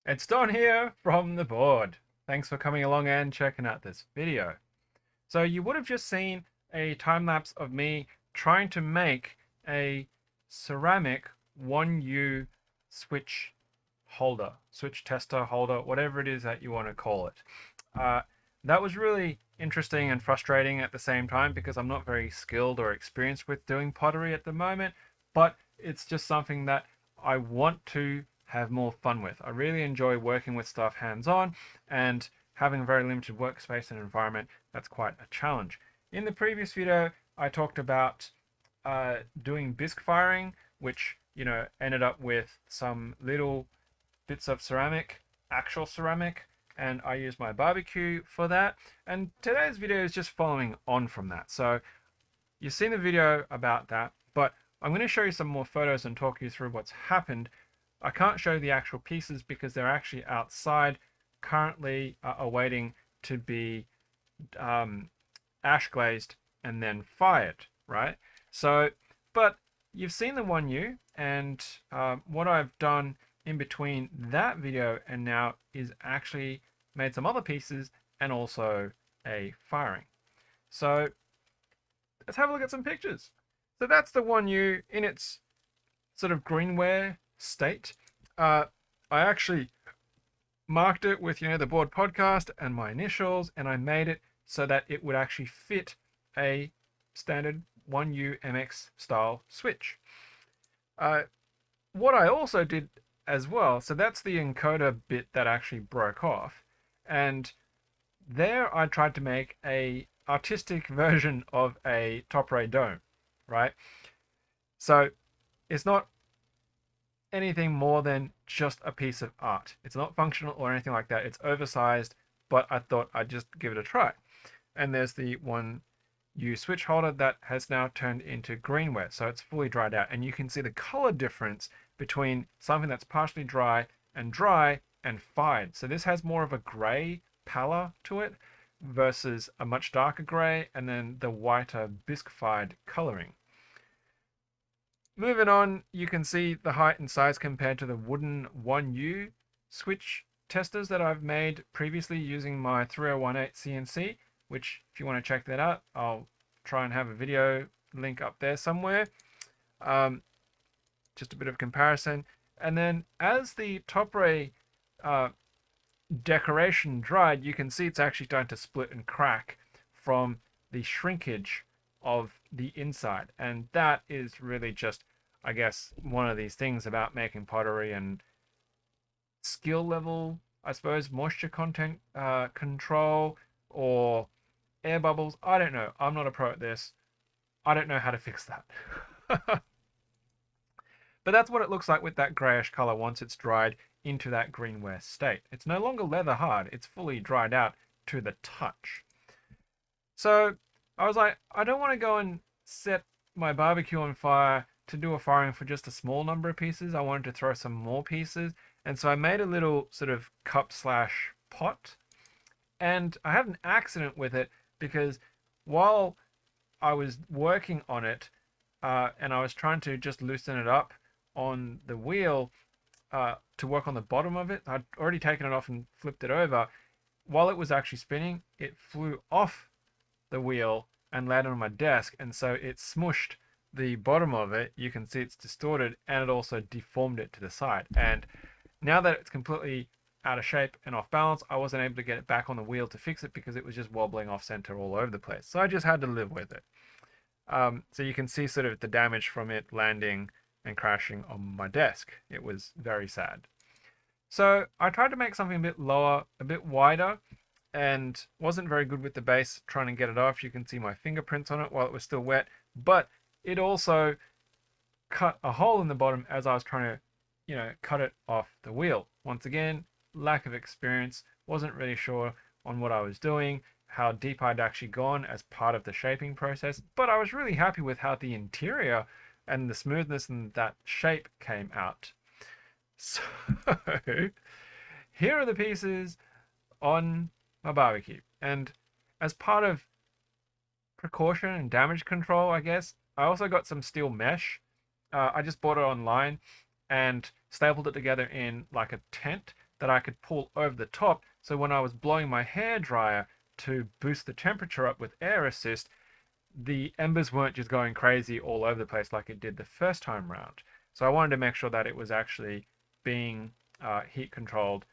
It's Don here from the board. Thanks for coming along and checking out this video. So you would have just seen a time lapse of me trying to make a ceramic 1U switch holder, switch tester holder, whatever it is that you want to call it. Uh, that was really interesting and frustrating at the same time because I'm not very skilled or experienced with doing pottery at the moment, but it's just something that I want to have more fun with. I really enjoy working with stuff hands-on, and having a very limited workspace and environment, that's quite a challenge. In the previous video, I talked about doing bisque firing, which, ended up with some little bits of ceramic, actual ceramic, and I used my barbecue for that. And today's video is just following on from that. So you've seen the video about that, but I'm going to show you some more photos and talk you through what's happened. I can't show the actual pieces because they're actually outside, currently awaiting to be ash glazed and then fired, right? So, but you've seen the 1U, and what I've done in between that video and now is actually made some other pieces and also a firing. So let's have a look at some pictures. So that's the 1U in its sort of greenware state. I actually marked it with, the board podcast and my initials, and I made it so that it would actually fit a standard 1U MX style switch. What I also did as well, so that's the encoder bit that actually broke off, and there I tried to make a artistic version of a top ray dome, right? So it's not anything more than just a piece of art. It's not functional or anything like that. It's oversized, but I thought I'd just give it a try. And there's the 1U switch holder that has now turned into greenware, so it's fully dried out, and you can see the color difference between something that's partially dry and fired. So this has more of a gray pallor to it versus a much darker gray and then the whiter bisque fired coloring. Moving on, you can see the height and size compared to the wooden 1U switch testers that I've made previously using my 3018 CNC, which if you want to check that out, I'll try and have a video link up there somewhere. Just a bit of comparison. And then as the top ray decoration dried, you can see it's actually starting to split and crack from the shrinkage of the inside. And that is really just, I guess, one of these things about making pottery and skill level, I suppose, moisture content control or air bubbles. I don't know. I'm not a pro at this. I don't know how to fix that. But that's what it looks like with that grayish color once it's dried into that greenware state. It's no longer leather hard. It's fully dried out to the touch. So I was like, I don't want to go and set my barbecue on fire to do a firing for just a small number of pieces. I wanted to throw some more pieces. And so I made a little sort of cup slash pot. And I had an accident with it because while I was working on it and I was trying to just loosen it up on the wheel to work on the bottom of it, I'd already taken it off and flipped it over. While it was actually spinning, it flew off the wheel and landed on my desk, and so it smushed the bottom of it. You can see it's distorted, and it also deformed it to the side. And now that it's completely out of shape and off balance, I wasn't able to get it back on the wheel to fix it because it was just wobbling off center all over the place. So I just had to live with it. So you can see sort of the damage from it landing and crashing on my desk. It was very sad. So I tried to make something a bit lower, a bit wider, and wasn't very good with the base trying to get it off. You can see my fingerprints on it while it was still wet, but it also cut a hole in the bottom as I was trying to, cut it off the wheel. Once again, lack of experience, wasn't really sure on what I was doing, how deep I'd actually gone as part of the shaping process, but I was really happy with how the interior and the smoothness and that shape came out. So here are the pieces on my barbecue. And as part of precaution and damage control, I guess, I also got some steel mesh. I just bought it online and stapled it together in like a tent that I could pull over the top. So when I was blowing my hair dryer to boost the temperature up with air assist, the embers weren't just going crazy all over the place like it did the first time round. So I wanted to make sure that it was actually being heat controlled,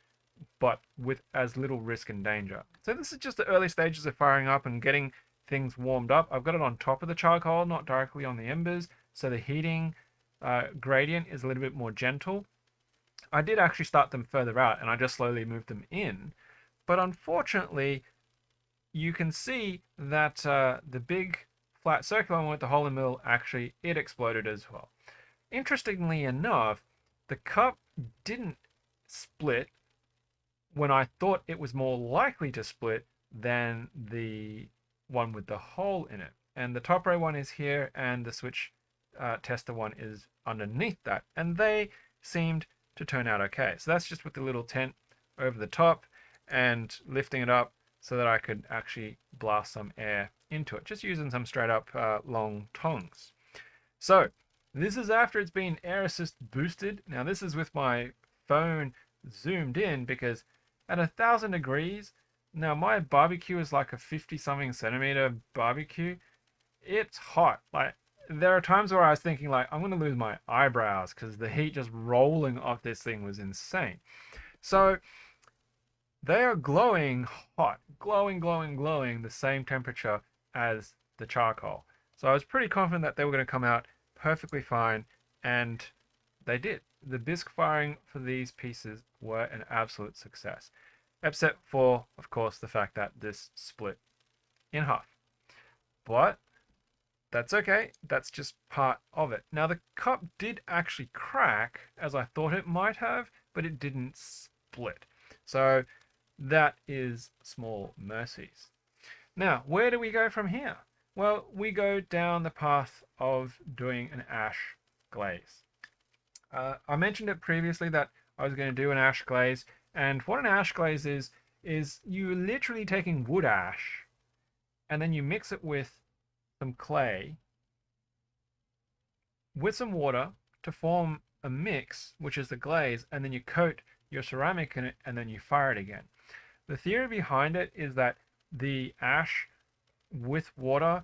but with as little risk and danger. So this is just the early stages of firing up and getting things warmed up. I've got it on top of the charcoal, not directly on the embers, so the heating gradient is a little bit more gentle. I did actually start them further out and I just slowly moved them in, but unfortunately you can see that the big flat circular one with the hole in the middle, actually it exploded as well. Interestingly enough, the cup didn't split when I thought it was more likely to split than the one with the hole in it. And the top row one is here and the switch tester one is underneath that. And they seemed to turn out okay. So that's just with the little tent over the top and lifting it up so that I could actually blast some air into it, just using some straight up long tongs. So this is after it's been air assist boosted. Now this is with my phone zoomed in because at 1,000 degrees, now my barbecue is like a 50 something centimeter barbecue. It's hot. Like there are times where I was thinking like I'm gonna lose my eyebrows because the heat just rolling off this thing was insane. So they are glowing hot, glowing, glowing, glowing the same temperature as the charcoal. So I was pretty confident that they were going to come out perfectly fine, and they did. The bisque firing for these pieces were an absolute success, except for, of course, the fact that this split in half. But that's okay, that's just part of it. Now the cup did actually crack, as I thought it might have, but it didn't split. So that is small mercies. Now, where do we go from here? Well, we go down the path of doing an ash glaze. I mentioned it previously that I was going to do an ash glaze, and what an ash glaze is you literally taking wood ash and then you mix it with some clay with some water to form a mix, which is the glaze, and then you coat your ceramic in it and then you fire it again. The theory behind it is that the ash with water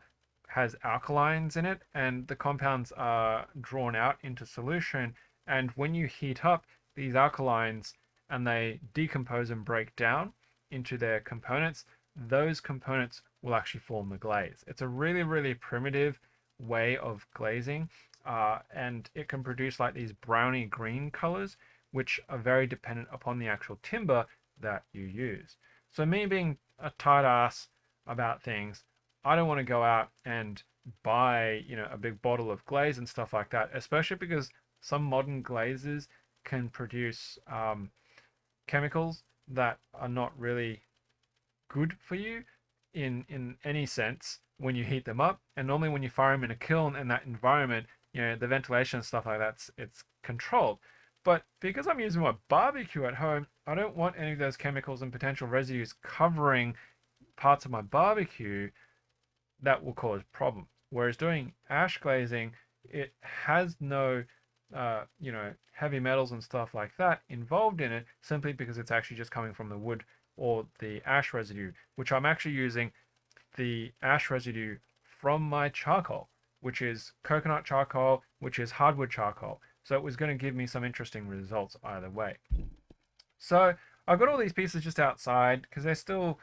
has alkalines in it and the compounds are drawn out into solution, and when you heat up these alkalines and they decompose and break down into their components, those components will actually form the glaze. It's a really, really primitive way of glazing, and it can produce like these browny green colors, which are very dependent upon the actual timber that you use. So me being a tight ass about things, I don't want to go out and buy, a big bottle of glaze and stuff like that, especially because some modern glazes can produce chemicals that are not really good for you in any sense when you heat them up. And normally when you fire them in a kiln in that environment, the ventilation and stuff like that, it's controlled. But because I'm using my barbecue at home, I don't want any of those chemicals and potential residues covering parts of my barbecue that will cause problems. Whereas doing ash glazing, it has no, heavy metals and stuff like that involved in it, simply because it's actually just coming from the wood or the ash residue, which I'm actually using the ash residue from my charcoal, which is coconut charcoal, which is hardwood charcoal. So it was going to give me some interesting results either way. So I've got all these pieces just outside because they're still,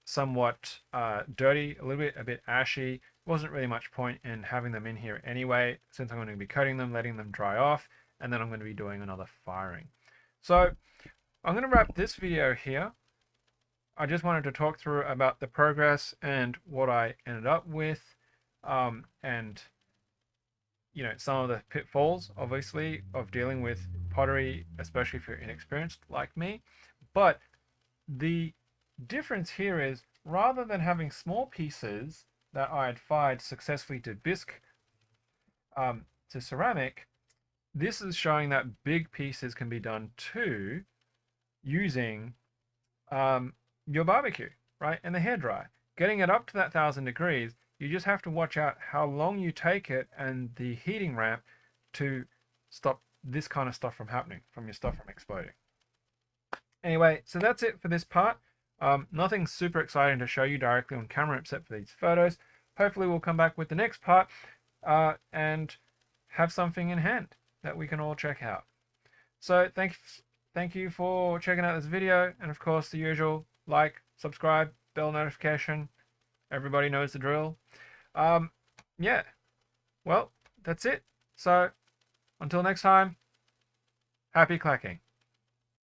somewhat dirty, a bit ashy. Wasn't really much point in having them in here anyway, since I'm going to be coating them, letting them dry off, and then I'm going to be doing another firing. So I'm going to wrap this video here. I just wanted to talk through about the progress and what I ended up with, and some of the pitfalls, obviously, of dealing with pottery, especially if you're inexperienced like me. But the difference here is, rather than having small pieces that I had fired successfully to bisque, to ceramic, this is showing that big pieces can be done too, using your barbecue, right, and the hairdryer. Getting it up to that 1,000 degrees, you just have to watch out how long you take it and the heating ramp to stop this kind of stuff from happening, from your stuff from exploding. Anyway, so that's it for this part. Nothing super exciting to show you directly on camera except for these photos. Hopefully we'll come back with the next part and have something in hand that we can all check out. So thank you for checking out this video, and of course the usual, like, subscribe, bell notification. Everybody knows the drill. Yeah, well, that's it. So until next time, happy clacking.